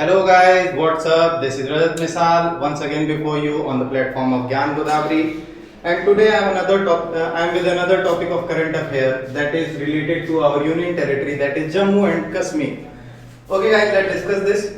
Hello guys, what's up? This is Rajat Misal once again before you on the platform of Gyan Godavari. And today I am with another topic of current affair that is related to our union territory, that is Jammu and Kashmir. Okay guys, let's discuss this.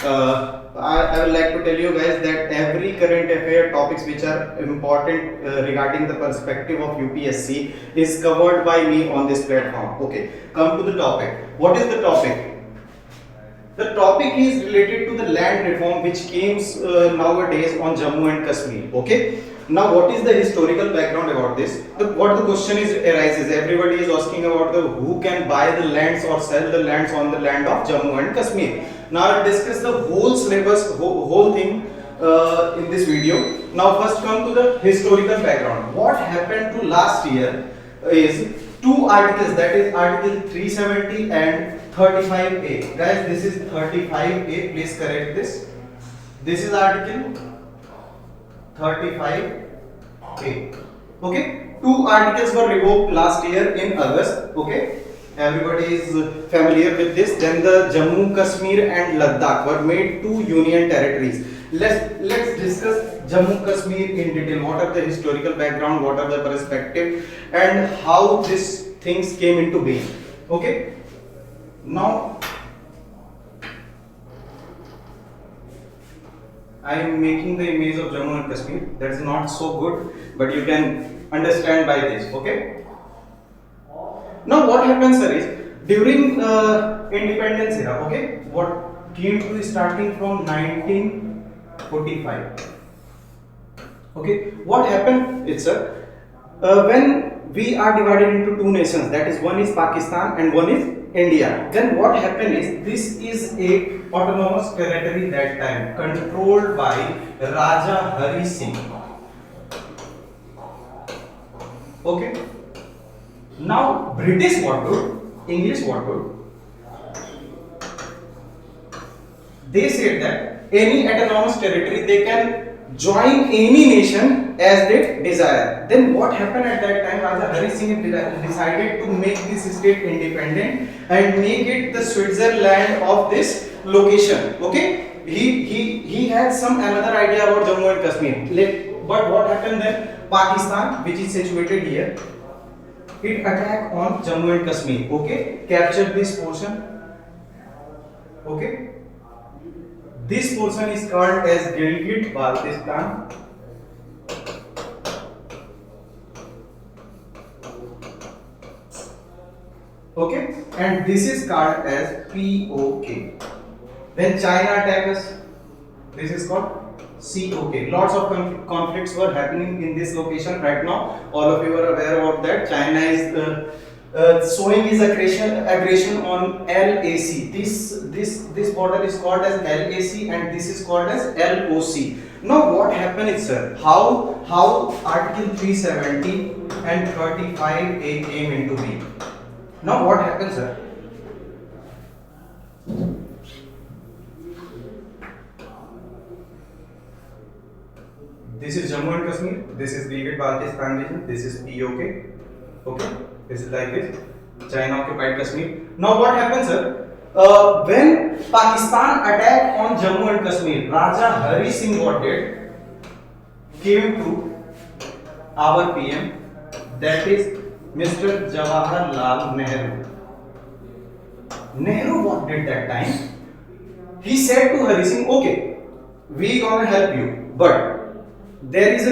I would like to tell you guys that every current affair topics which are important regarding the perspective of UPSC is covered by me on this platform. Okay, come to the topic. What is the topic? The topic is related to the land reform which came nowadays on Jammu and Kashmir. Okay. Now, what is the historical background about this? What the question is arises. Everybody is asking about the who can buy the lands or sell the lands on the land of Jammu and Kashmir. Now, I'll discuss the whole syllabus, whole thing in this video. Now, first come to the historical background. What happened to last year is two articles, that is Article 370 and 35A. Guys, this is 35A. Please correct this. This is Article 35A. Okay. Two articles were revoked last year in August. Okay. Everybody is familiar with this. Then the Jammu, Kashmir and Ladakh were made two union territories. Let's discuss Jammu Kashmir in detail. What are the historical background, what are the perspective, and how these things came into being. Okay. Now I am making the image of Jammu and Kashmir. That is not so good, but you can understand by this. Okay. Now what happens, sir, is during independence era. Okay, what came to the starting from 1945. Okay, what happened is, sir, when we are divided into two nations, that is one is Pakistan and one is India. Then what happened is this is a autonomous territory that time controlled by Raja Hari Singh. Okay. Now British what do? English what do? They said that any autonomous territory they can join any nation as they desire. Then what happened at that time? Raja Hari Singh decided to make this state independent and make it the Switzerland of this location. Okay, he had some another idea about Jammu and Kashmir. But what happened then? Pakistan, which is situated here, it attacked on Jammu and Kashmir. Okay, captured this portion. Okay. This portion is called as Gilgit Baltistan. Okay, and this is called as POK. When China attacks us, this is called COK. Lots of conflicts were happening in this location right now. All of you are aware about that. China is showing his aggression on LAC. This border is called as LAC and this is called as LOC. Now what happened is, sir, how Article 370 and 35A came into being. Now what happens, sir? This is Jammu and Kashmir. This is Gilgit Baltistan region. This is POK. Okay. This is like this. China occupied Kashmir. Now what happens, sir? When Pakistan attacked on Jammu and Kashmir, Raja Hari Singh what did? Came to our PM, that is Mr. Jawaharlal Nehru. Nehru what did that time? He said to Hari Singh, okay, we gonna help you, but there is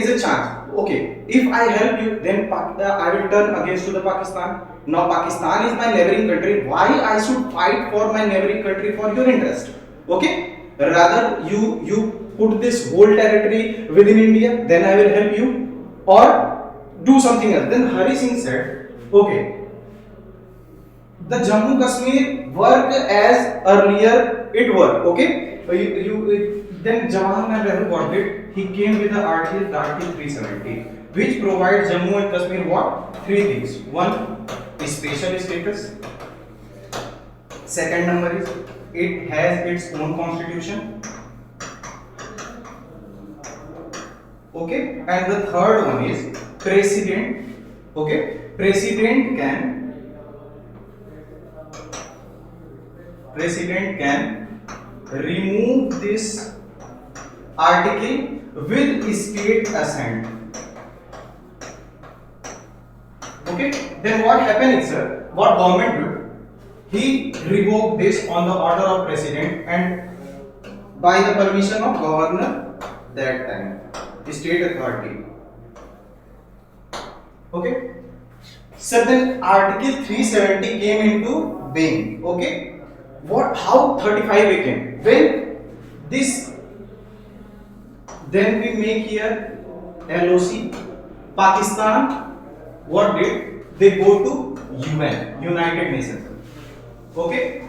a chance. Okay, if I help you, then I will turn against to the Pakistan. Now Pakistan is my neighboring country. Why I should fight for my neighboring country for your interest? Okay, rather you put this whole territory within India, then I will help you, or do something else. Then Hari Singh said, okay, the Jammu Kashmir work as earlier it worked. Okay, then Jawaharlal Nehru what did? He came with the Article 370, which provides Jammu and Kashmir what? Three things. One is special status. Second number is it has its own constitution. Okay, and the third one is president. Okay, president can remove this article with state assent. Okay, then what happened is, sir, what government did, he revoked this on the order of president and by the permission of governor that time, the state authority. Okay, so then article 370 came into being. Okay, what, how 35A came? When this, then we make here LOC. Pakistan, what did they go to UN, United Nations? Okay,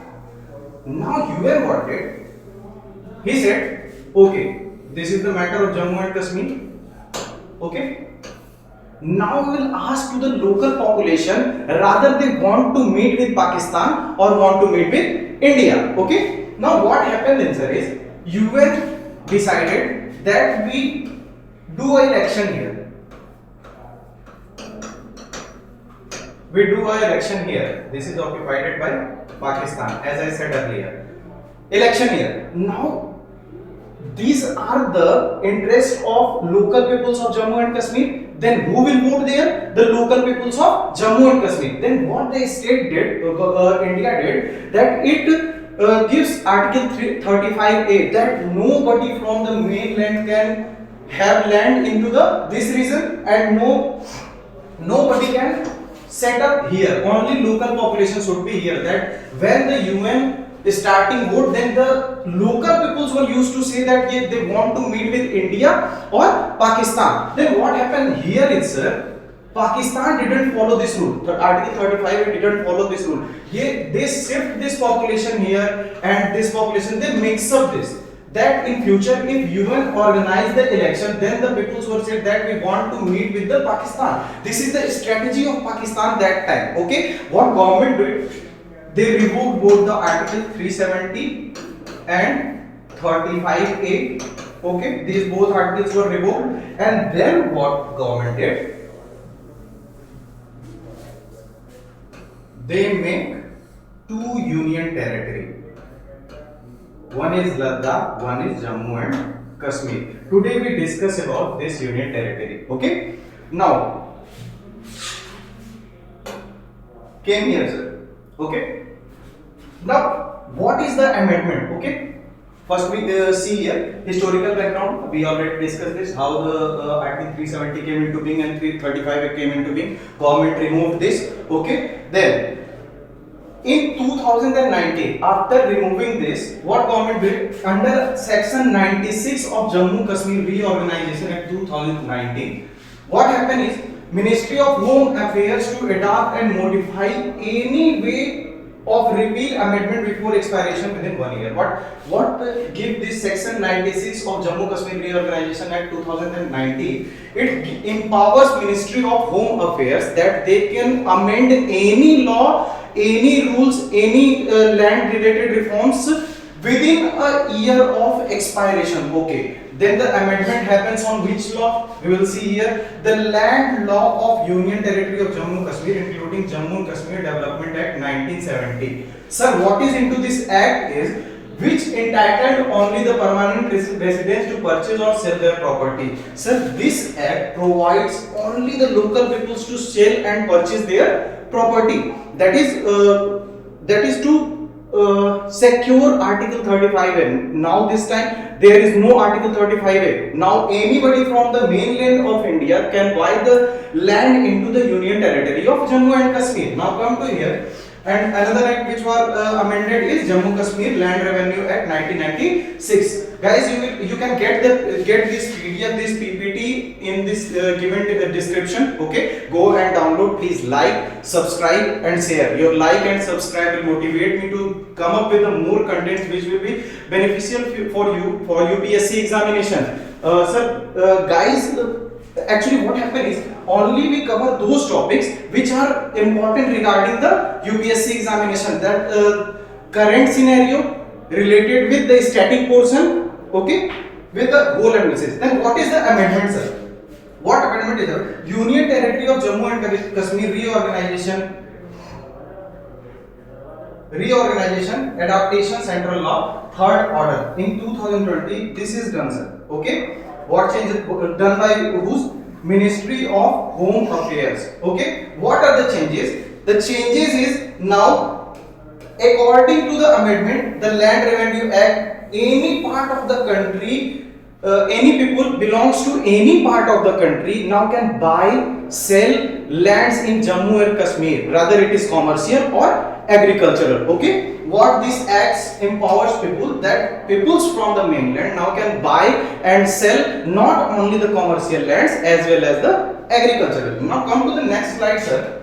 now UN what did, he said, okay, this is the matter of Jammu and Kashmir. Okay, now we will ask to the local population rather they want to meet with Pakistan or want to meet with India. Okay, now what happened then, sir, is UN decided that we do an election here. We do an election here. This is occupied by Pakistan, as I said earlier. Election here. Now, these are the interests of local peoples of Jammu and Kashmir. Then who will vote there? The local peoples of Jammu and Kashmir. Then what the state did, India did, that it gives Article 35A that nobody from the mainland can have land into this region and nobody can set up here. Only local population should be here. That when the UN starting vote, then the local peoples were used to say that they want to meet with India or Pakistan. Then what happened here is, Pakistan didn't follow this rule. The Article 35 didn't follow this rule. They shift this population here and this population, they mix up this. That in future, if UN organize the election, then the peoples were said that we want to meet with the Pakistan. This is the strategy of Pakistan that time. Okay, what government did? They revoked both the Article 370 and 35A. Okay, these both articles were revoked, and then what government did? They make two union territory. One is Ladakh, one is Jammu and Kashmir. Today we discuss about this union territory. Okay. Now, came here, sir. Okay. Now, what is the amendment? Okay. First we see here historical background. We already discussed this, how the Article 370 came into being and 335 came into being. Government removed this. Okay. Then in 2019, after removing this, what government did? Under section 96 of Jammu Kashmir Reorganization Act 2019, what happened is Ministry of Home Affairs to adopt and modify any way of repeal amendment before expiration within 1 year. What give this section 96 of Jammu Kashmir Reorganization Act 2019? It empowers Ministry of Home Affairs that they can amend any law, any rules, any land related reforms within a year of expiration. Okay, then the amendment happens on which law? We will see here the Land Law of Union Territory of Jammu Kashmir, including Jammu and Kashmir Development Act 1970. Sir, what is into this act is which entitled only the permanent residents to purchase or sell their property. Sir, this act provides only the local peoples to sell and purchase their property. That is to secure Article 35A. Now this time there is no Article 35A. Now anybody from the mainland of India can buy the land into the Union Territory of Jammu and Kashmir. Now come to here. And another act which was amended is Jammu Kashmir Land Revenue Act 1996. Guys, you can get this PDF, this PPT in this given description. Okay, go and download. Please like, subscribe, and share. Your like and subscribe will motivate me to come up with more contents which will be beneficial for you for UPSC examination. Guys. Actually, what happened is only we cover those topics which are important regarding the UPSC examination. That current scenario related with the static portion, okay, with the goal analysis. Then what is the amendment, sir? What amendment is there? Union Territory of Jammu and Kashmir Reorganization Reorganization, Adaptation, Central Law, Third Order. In 2020, this is done, sir. Okay. What changes done by whose? Ministry of Home Affairs. Okay. What are the changes? The changes is now, according to the amendment, the Land Revenue Act, any part of the country, any people belongs to any part of the country now can buy, sell lands in Jammu and Kashmir, rather it is commercial or agricultural. Okay, what this acts empowers people, that peoples from the mainland now can buy and sell not only the commercial lands as well as the agricultural. Now come to the next slide, sir.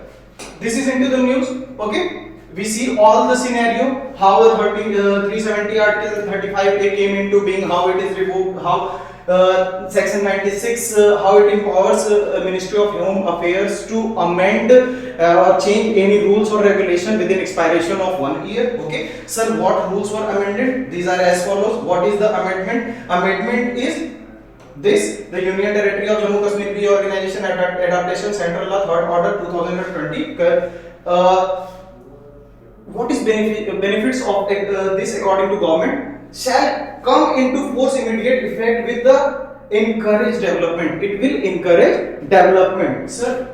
This is into the news. Okay, we see all the scenario, how the 370 article 35A came into being, how it is revoked, how section 96 how it empowers Ministry of Home Affairs to amend or change any rules or regulation within expiration of 1 year. Okay, sir, what rules were amended? These are as follows. What is the amendment? Amendment is this: the Union Territory of Jammu Kashmir Reorganization, Adaptation, Central Law, Third Order 2020. What is benefits of this according to government? Shall come into force immediate effect with the encourage development. It will encourage development, sir.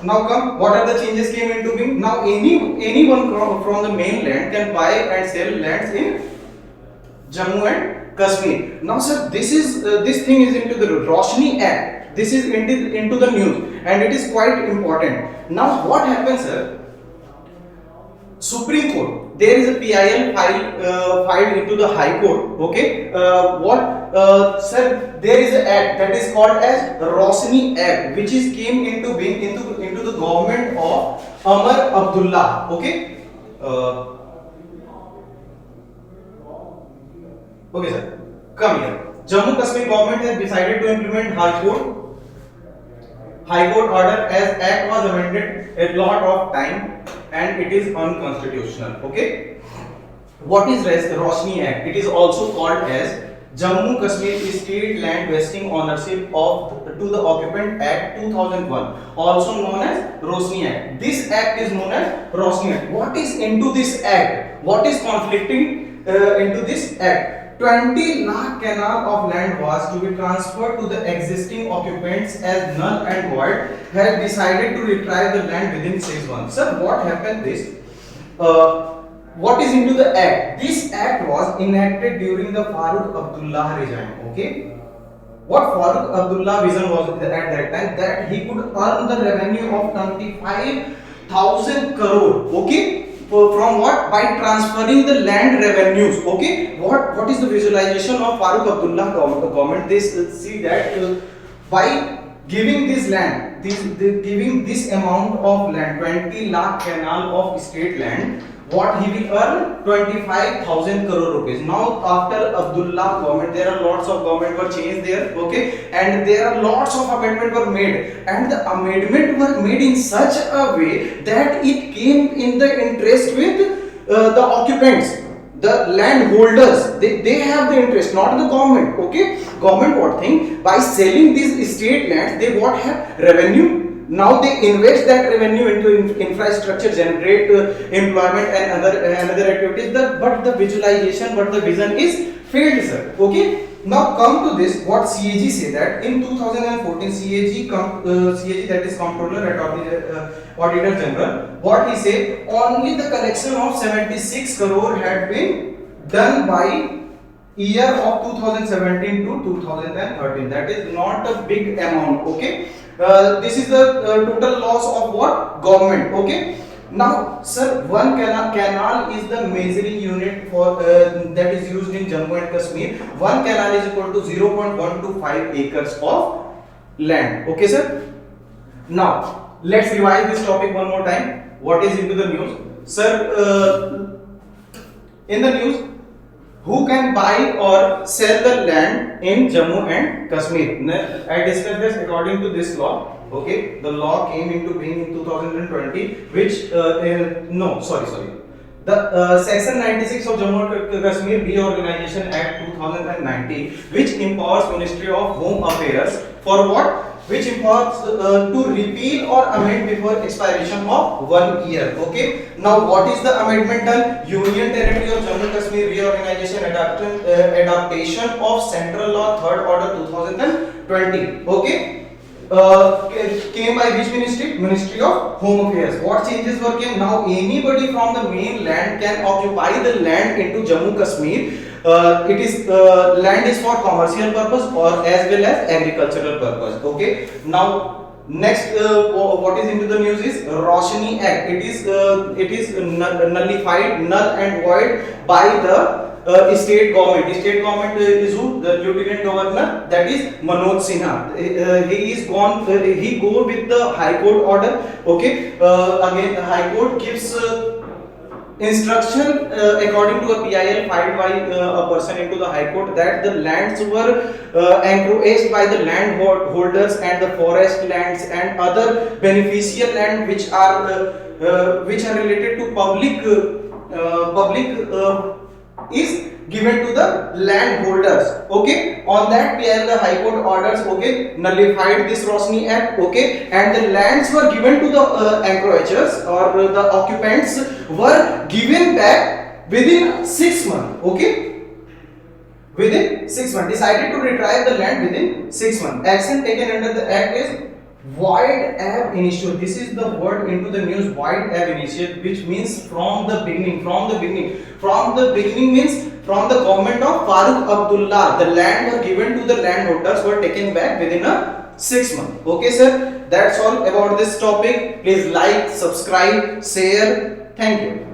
Now come, what are the changes came into being? Now anyone from the mainland can buy and sell lands in Jammu and Kashmir. Now sir, this is this thing is into the Roshni Act. This is into the news and it is quite important. Now what happens, sir? Supreme Court, there is a PIL filed into the High Court. Okay, sir, there is an act that is called as Roshni Act, which is came into being into the government of Amar Abdullah. Okay, okay, sir, come here. Jammu Kashmir government has decided to implement High Court order, as act was amended a lot of time and it is unconstitutional. Okay, what is Roshni Act? It is also called as Jammu Kashmir State Land Vesting Ownership of to the Occupant Act 2001, also known as Roshni Act. This act is known as Roshni Act. What is into this act? What is conflicting into this act? 20 lakh canal of land was to be transferred to the existing occupants as null and void, has decided to retrieve the land within 6 months. Sir, what happened this? What is into the act? This act was enacted during the Farooq Abdullah regime. Okay, what Farooq Abdullah vision was at that time, that he could earn the revenue of 25,000 crore. Okay, from what? By transferring the land revenues. Okay, what is the visualization of Farooq Abdullah government? They see that by giving this land, giving this amount of land, 20 lakh canal of state land, what he will earn? 25,000 crore rupees. Now after Abdullah government, there are lots of government were changed there. Okay, and there are lots of amendment were made, and the amendment were made in such a way that it came in the interest with the occupants, the landholders. They have the interest, not the government. Okay, government what thing? By selling these state lands, they what have revenue. Now they invest that revenue into infrastructure, generate employment and another activities. But the visualization, but the vision is failed, sir. Okay. Now come to this. What CAG say that in 2014, CAG that is Comptroller at Auditor General. What he say? Only the collection of 76 crore had been done by year of 2017 to 2013. That is not a big amount. Okay. This is the total loss of what? Government. Okay. Now, sir, one canal is the measuring unit for that is used in Jammu and Kashmir. One canal is equal to 0.125 acres of land. Okay, sir. Now, let's revise this topic one more time. What is into the news, sir? In the news, who can buy or sell the land in Jammu and Kashmir? I discussed this according to this law. Okay, the law came into being in 2020, which the section 96 of Jammu and Kashmir Reorganization Act 2019, which empowers Ministry of Home Affairs for what? which involves to repeal or amend before expiration of 1 year. Okay, now what is the amendment done? Union Territory of Jammu Kashmir Reorganization Adaptation of Central Law 3rd Order 2020. Okay, came by which ministry? Ministry of Home Affairs. What changes were came? Now anybody from the mainland can occupy the land into Jammu Kashmir. It is land is for commercial purpose or as well as agricultural purpose. Okay, now next what is into the news is Roshni Act. It is nullified, null and void by the state government. State government is who? The Lieutenant Governor, that is Manoj Sinha. He is gone. He go with the High Court order. Okay, again the High Court gives instruction according to a PIL filed by a person into the High Court that the lands were encroached by the land holders and the forest lands and other beneficial land which are related to public is given to the landholders. Okay, on that PIL the High Court orders, okay, nullified this Roshni Act. Okay, and the lands were given to the encroachers or the occupants were given back within 6 months. Okay, within 6 months, decided to retrieve the land within 6 months. Action taken under the act is void ab initio. This is the word into the news, void ab initio, which means from the beginning. From the beginning means from the government of Farooq Abdullah, the land were given to the landholders, were taken back within a 6 months. Okay sir, that's all about this topic. Please like, subscribe, share. Thank you.